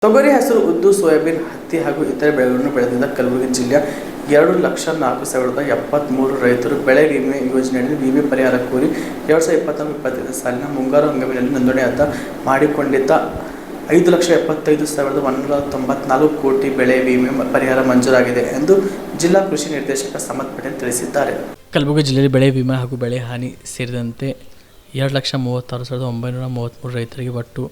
ತೊಗರಿ, ಹೆಸರು, ಉದ್ದು, ಸೋಯಾಬೀನ್, ಹತ್ತಿ ಹಾಗೂ ಇತರೆ ಬೆಳೆಗಳನ್ನು ಬೆಳೆದಿದ್ದ ಕಲಬುರಗಿ ಜಿಲ್ಲೆಯ 2,04,073 ರೈತರು ಬೆಳೆ ವಿಮೆ ಯೋಜನೆಯಲ್ಲಿ ವಿಮೆ ಪರಿಹಾರ ಕೋರಿ 2024-25 ಸಾಲಿನ ಮುಂಗಾರು ಹಂಗಾಮಿನಲ್ಲಿ ನೋಂದಣಿಯಾದ ಮಾಡಿಕೊಂಡಿದ್ದ 5,75,194 ಕೋಟಿ ಬೆಳೆ ವಿಮೆ ಪರಿಹಾರ ಮಂಜೂರಾಗಿದೆ ಎಂದು ಜಿಲ್ಲಾ ಕೃಷಿ ನಿರ್ದೇಶಕ ಸಮತ್ ಪಟೇಲ್ ತಿಳಿಸಿದ್ದಾರೆ. ಕಲಬುರಗಿ ಜಿಲ್ಲೆಯಲ್ಲಿ ಬೆಳೆ ವಿಮೆ ಹಾಗೂ ಬೆಳೆ ಹಾನಿ ಸೇರಿದಂತೆ 2,36,933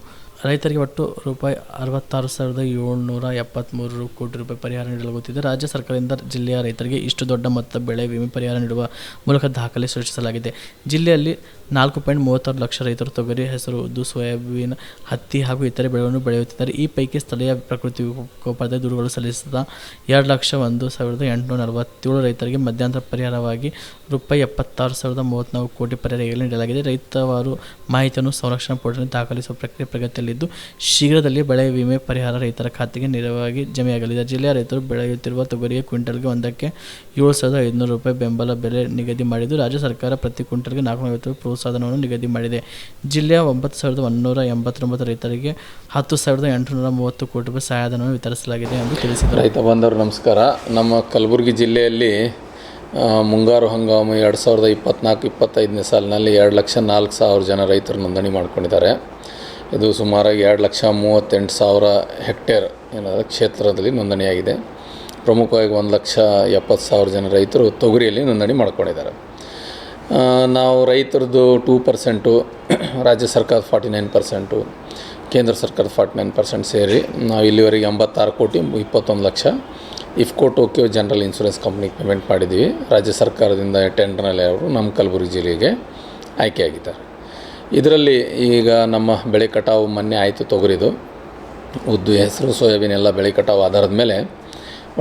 ರೈತರಿಗೆ ಒಟ್ಟು ರೂಪಾಯಿ 66,773 ಕೋಟಿ ರೂಪಾಯಿ ಪರಿಹಾರ ನೀಡಲಾಗುತ್ತಿದೆ. ರಾಜ್ಯ ಸರ್ಕಾರದಿಂದ ಜಿಲ್ಲೆಯ ರೈತರಿಗೆ ಇಷ್ಟು ದೊಡ್ಡ ಮೊತ್ತ ಬೆಳೆ ವಿಮೆ ಪರಿಹಾರ ನೀಡುವ ಮೂಲಕ ದಾಖಲೆ ಸೃಷ್ಟಿಸಲಾಗಿದೆ. ಜಿಲ್ಲೆಯಲ್ಲಿ 4.36 ಲಕ್ಷ ರೈತರು ತೊಗರಿ, ಹೆಸರು, ಉದ್ದು, ಸೋಯಾಬೀನ್, ಹತ್ತಿ ಹಾಗೂ ಇತರೆ ಬೆಳೆಗಳನ್ನು ಬೆಳೆಯುತ್ತಿದ್ದಾರೆ. ಈ ಪೈಕಿ ಸ್ಥಳೀಯ ಪ್ರಕೃತಿ ವಿಕೋಪದ ದೂರುಗಳು ಸಲ್ಲಿಸಿದ 2,01,847 ರೈತರಿಗೆ ಮಧ್ಯಂತರ ಪರಿಹಾರವಾಗಿ ರೂಪಾಯಿ 76,034 ಕೋಟಿ ಪರಿಹಾರ ಈಗಲೇ ನೀಡಲಾಗಿದೆ. ರೈತವಾರು ಮಾಹಿತಿಯನ್ನು ಸಂರಕ್ಷಣಾ ಪೋರ್ಟಲ್ನಲ್ಲಿ ದಾಖಲಿಸುವ ಪ್ರಕ್ರಿಯೆ ಪ್ರಗತಿಯಲ್ಲಿದ್ದು, ಶೀಘ್ರದಲ್ಲಿ ಬೆಳೆ ವಿಮೆ ಪರಿಹಾರ ರೈತರ ಖಾತೆಗೆ ನೇರವಾಗಿ ಜಮೆಯಾಗಲಿದೆ. ಜಿಲ್ಲೆಯ ರೈತರು ಬೆಳೆಯುತ್ತಿರುವ ತೊಗರಿಗೆ ಕ್ವಿಂಟಲ್ಗೆ ಒಂದಕ್ಕೆ 7,500 ರೂಪಾಯಿ ಬೆಂಬಲ ಬೆಲೆ ನಿಗದಿ ಮಾಡಿದ್ದು, ರಾಜ್ಯ ಸರ್ಕಾರ ಪ್ರತಿ ಕ್ವಿಂಟಲ್ಗೆ 450 ಪ್ರೋತ್ಸಾಹಧನವನ್ನು ನಿಗದಿ ಮಾಡಿದೆ. ಜಿಲ್ಲೆಯ 9,189 ರೈತರಿಗೆ 10,830 ಕೋಟಿ ರೂಪಾಯಿ ಸಹಾಯಧನವನ್ನು ವಿತರಿಸಲಾಗಿದೆ ಎಂದು ತಿಳಿಸಿದರು. ರೈತ ಬಾಂಧವರು ನಮಸ್ಕಾರ. ನಮ್ಮ ಕಲಬುರಗಿ ಜಿಲ್ಲೆಯಲ್ಲಿ ಮುಂಗಾರು ಹಂಗಾಮು 2024-25 ಸಾಲಿನಲ್ಲಿ 2,04,000 ಜನ ರೈತರು ನೋಂದಣಿ ಮಾಡ್ಕೊಂಡಿದ್ದಾರೆ. ಇದು ಸುಮಾರಾಗಿ 2,38,000 ಹೆಕ್ಟೇರ್ ಕ್ಷೇತ್ರದಲ್ಲಿ ನೋಂದಣಿಯಾಗಿದೆ. ಪ್ರಮುಖವಾಗಿ 1,70,000 ಜನ ರೈತರು ತೊಗರಿಯಲ್ಲಿ ನೋಂದಣಿ ಮಾಡ್ಕೊಂಡಿದ್ದಾರೆ. ನಾವು ರೈತರದ್ದು 2%, ರಾಜ್ಯ ಸರ್ಕಾರದ 49%, ಕೇಂದ್ರ ಸರ್ಕಾರದ 49% ಸೇರಿ ನಾವು ಇಲ್ಲಿವರೆಗೆ 86 ಕೋಟಿ 21 lakh IFFCO Tokyo general insurance ಕಂಪ್ನಿಗೆ ಪೇಮೆಂಟ್ ಮಾಡಿದ್ದೀವಿ. ರಾಜ್ಯ ಸರ್ಕಾರದಿಂದ ಟೆಂಡರ್ನಲ್ಲಿ ಅವರು ನಮ್ಮ ಕಲಬುರಗಿ ಜಿಲ್ಲೆಗೆ ಆಯ್ಕೆಯಾಗಿದ್ದಾರೆ. ಇದರಲ್ಲಿ ಈಗ ನಮ್ಮ ಬೆಳೆ ಕಟಾವು ಮೊನ್ನೆ ಆಯಿತು. ತೊಗರಿದು, ಉದ್ದು, ಹೆಸರು, ಸೋಯಾಬೀನ್ ಎಲ್ಲ ಬೆಳೆ ಕಟಾವು ಆಧಾರದ ಮೇಲೆ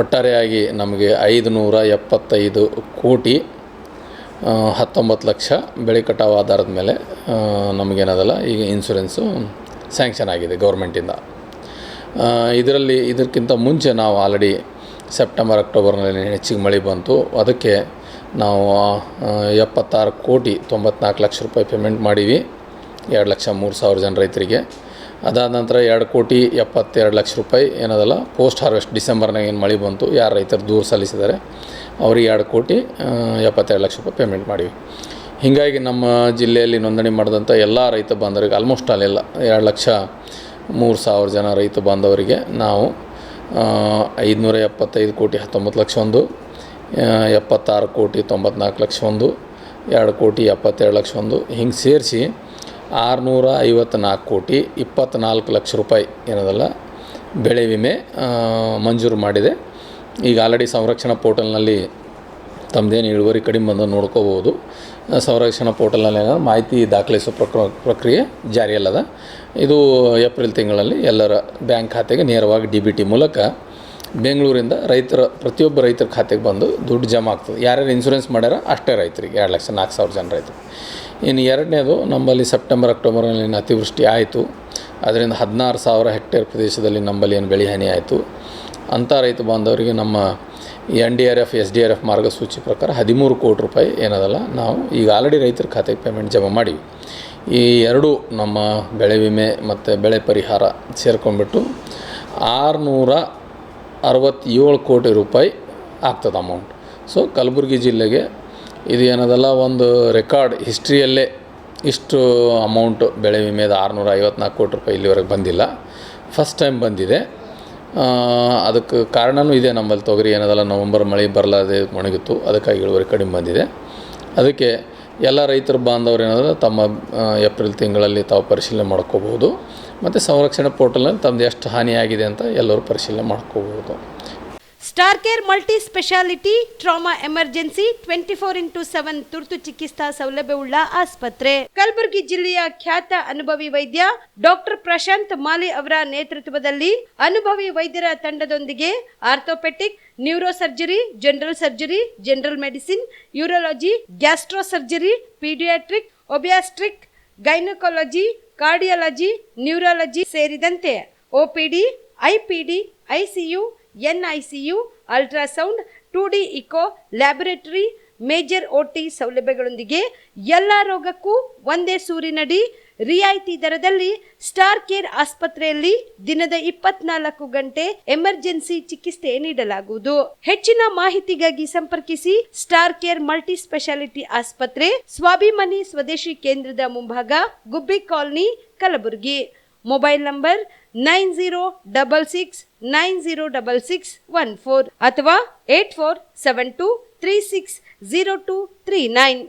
ಒಟ್ಟಾರೆಯಾಗಿ ನಮಗೆ 575 ಕೋಟಿ 19 ಲಕ್ಷ ಬೆಳೆ ಕಟಾವು ಆಧಾರದ ಮೇಲೆ ನಮಗೇನದಲ್ಲ ಈಗ ಇನ್ಶೂರೆನ್ಸು ಸ್ಯಾಂಕ್ಷನ್ ಆಗಿದೆ ಗೌರ್ಮೆಂಟಿಂದ. ಇದಕ್ಕಿಂತ ಮುಂಚೆ ನಾವು ಆಲ್ರೆಡಿ ಸೆಪ್ಟೆಂಬರ್ ಅಕ್ಟೋಬರ್ನಲ್ಲಿ ಹೆಚ್ಚಿಗೆ ಮಳೆ ಬಂತು. ಅದಕ್ಕೆ ನಾವು 76 ಕೋಟಿ 94 ಲಕ್ಷ ರೂಪಾಯಿ ಪೇಮೆಂಟ್ ಮಾಡೀವಿ 2,03,000 ಜನ ರೈತರಿಗೆ. ಅದಾದ ನಂತರ 2,72 ಲಕ್ಷ ರೂಪಾಯಿ ಏನದಲ್ಲ ಪೋಸ್ಟ್ ಹಾರ್ವೆಸ್ಟ್ ಡಿಸೆಂಬರ್ನಾಗ ಏನು ಮಳೆ ಬಂತು, ಯಾರು ರೈತರು ದೂರು ಸಲ್ಲಿಸಿದ್ದಾರೆ ಅವ್ರಿಗೆ 2,72 ಲಕ್ಷ ರೂಪಾಯಿ ಪೇಮೆಂಟ್ ಮಾಡೀವಿ. ಹೀಗಾಗಿ ನಮ್ಮ ಜಿಲ್ಲೆಯಲ್ಲಿ ನೋಂದಣಿ ಮಾಡಿದಂಥ ಎಲ್ಲ ರೈತ ಬಾಂಧವರಿಗೆ ಆಲ್ಮೋಸ್ಟ್ ಅಲ್ಲೆಲ್ಲ 2,03,000 ಜನ ರೈತ ಬಾಂಧವರಿಗೆ ನಾವು 575 ಕೋಟಿ 19 ಲಕ್ಷ ಒಂದು, 76 ಕೋಟಿ 94 ಲಕ್ಷ ಒಂದು, 2 ಕೋಟಿ 77 ಲಕ್ಷ ಒಂದು, ಹಿಂಗೆ ಸೇರಿಸಿ 654 ಕೋಟಿ 24 ಲಕ್ಷ ರೂಪಾಯಿ ಏನದಲ್ಲ ಬೆಳೆ ವಿಮೆ ಮಂಜೂರು ಮಾಡಿದೆ. ಈಗ ಆಲ್ರೆಡಿ ಸಂರಕ್ಷಣಾ ಪೋರ್ಟಲ್ನಲ್ಲಿ ತಮ್ಮದೇನು ಇಳುವರಿ ಕಡಿಮೆ ಬಂದು ನೋಡ್ಕೋಬೋದು. ಸಂರಕ್ಷಣಾ ಪೋರ್ಟಲ್ನಲ್ಲಿ ಮಾಹಿತಿ ದಾಖಲಿಸುವ ಪ್ರಕ್ರಿಯೆ ಜಾರಿಯಲ್ಲದ. ಇದು ಏಪ್ರಿಲ್ ತಿಂಗಳಲ್ಲಿ ಎಲ್ಲರ ಬ್ಯಾಂಕ್ ಖಾತೆಗೆ ನೇರವಾಗಿ DBT ಮೂಲಕ ಬೆಂಗಳೂರಿಂದ ಪ್ರತಿಯೊಬ್ಬ ರೈತರ ಖಾತೆಗೆ ಬಂದು ದುಡ್ಡು ಜಮಾ ಆಗ್ತದೆ. ಯಾರ್ಯಾರು ಇನ್ಶೂರೆನ್ಸ್ ಮಾಡ್ಯಾರ ಅಷ್ಟೇ ರೈತರಿಗೆ 2,04,000 ಜನ ರೈತರು. ಇನ್ನು ಎರಡನೇದು, ನಮ್ಮಲ್ಲಿ ಸೆಪ್ಟೆಂಬರ್ ಅಕ್ಟೋಬರ್ನಲ್ಲಿ ಅತಿವೃಷ್ಟಿ ಆಯಿತು. ಅದರಿಂದ 16,000 ಹೆಕ್ಟೇರ್ ಪ್ರದೇಶದಲ್ಲಿ ನಮ್ಮಲ್ಲಿ ಏನು ಬೆಳೆ ಹಾನಿ ಆಯಿತು. ಅಂಥ ರೈತ ಬಾಂಧವರಿಗೆ ನಮ್ಮ NDRF SDRF ಮಾರ್ಗಸೂಚಿ ಪ್ರಕಾರ 13 ಕೋಟಿ ರೂಪಾಯಿ ಏನದಲ್ಲ ನಾವು ಈಗ ಆಲ್ರೆಡಿ ರೈತರ ಖಾತೆಗೆ ಪೇಮೆಂಟ್ ಜಮಾ ಮಾಡಿವಿ. ಈ ಎರಡೂ ನಮ್ಮ ಬೆಳೆ ವಿಮೆ ಮತ್ತು ಬೆಳೆ ಪರಿಹಾರ ಸೇರ್ಕೊಂಡ್ಬಿಟ್ಟು 667 ಕೋಟಿ ರೂಪಾಯಿ ಆಗ್ತದೆ ಅಮೌಂಟ್. ಸೊ ಕಲಬುರಗಿ ಜಿಲ್ಲೆಗೆ ಇದು ಏನದಲ್ಲ ಒಂದು ರೆಕಾರ್ಡ್ ಹಿಸ್ಟ್ರಿಯಲ್ಲೇ ಇಷ್ಟು ಅಮೌಂಟು ಬೆಳೆ ವಿಮೆದ 654 ಕೋಟಿ ರೂಪಾಯಿ ಇಲ್ಲಿವರೆಗೆ ಬಂದಿಲ್ಲ. ಫಸ್ಟ್ ಟೈಮ್ ಬಂದಿದೆ. ಅದಕ್ಕೆ ಕಾರಣವೂ ಇದೆ. ನಮ್ಮಲ್ಲಿ ತೊಗರಿ ಏನದಲ್ಲ ನವಂಬರ್ ಮಳೆ ಬರಲಾದೆ ಒಣಗಿತ್ತು, ಅದಕ್ಕಾಗಿ ಇಳುವರಿ ಕಡಿಮೆ ಬಂದಿದೆ. ಅದಕ್ಕೆ ಎಲ್ಲ ರೈತರ ಬಾಂಧವರು ಏನಂದ್ರೆ ತಮ್ಮ ಏಪ್ರಿಲ್ ತಿಂಗಳಲ್ಲಿ ತಾವು ಪರಿಶೀಲನೆ ಮಾಡ್ಕೋಬೋದು. ಮತ್ತು ಸಂರಕ್ಷಣಾ ಪೋರ್ಟಲ್ನಲ್ಲಿ ತಮ್ಮದು ಎಷ್ಟು ಹಾನಿಯಾಗಿದೆ ಅಂತ ಎಲ್ಲರೂ ಪರಿಶೀಲನೆ ಮಾಡ್ಕೋಬೋದು. Star care multi speciality trauma emergency 24x7 ತುರ್ತು ಚಿಕಿತ್ಸಾ ಸೌಲಭ್ಯವುಳ್ಳ ಆಸ್ಪತ್ರೆ. ಕಲಬುರಗಿ ಜಿಲ್ಲೆಯ ಖ್ಯಾತ ಅನುಭವಿ ವೈದ್ಯ ಡಾಕ್ಟರ್ ಪ್ರಶಾಂತ್ ಮಾಲಿ ಅವರ ನೇತೃತ್ವದಲ್ಲಿ ಅನುಭವಿ ವೈದ್ಯರ ತಂಡದೊಂದಿಗೆ orthopaedic, neuro surgery, general surgery, general medicine, urology, gastro surgery, paediatric, obstetric, gynaecology, cardiology, neurology ಸೇರಿದಂತೆ OPD, IPD, ICU, NICU, ultrasound, 2D echo, laboratory, major OT ಸೌಲಭ್ಯಗಳೊಂದಿಗೆ ಎಲ್ಲ ರೋಗಕ್ಕೂ ಒಂದೇ ಸೂರಿನಡಿ ರಿಯಾಯಿತಿ ದರದಲ್ಲಿ ಸ್ಟಾರ್ ಕೇರ್ ಆಸ್ಪತ್ರೆಯಲ್ಲಿ ದಿನದ 24 ಗಂಟೆ ಎಮರ್ಜೆನ್ಸಿ ಚಿಕಿತ್ಸೆ ನೀಡಲಾಗುವುದು. ಹೆಚ್ಚಿನ ಮಾಹಿತಿಗಾಗಿ ಸಂಪರ್ಕಿಸಿ ಸ್ಟಾರ್ ಕೇರ್ ಮಲ್ಟಿ ಸ್ಪೆಷಾಲಿಟಿ ಆಸ್ಪತ್ರೆ, ಸ್ವಾಭಿಮಾನಿ ಸ್ವದೇಶಿ ಕೇಂದ್ರದ ಮುಂಭಾಗ, ಗುಬ್ಬಿ ಕಾಲನಿ, ಕಲಬುರಗಿ. ಮೊಬೈಲ್ ನಂಬರ್ 9066906614 ಅಥವಾ 8472360239.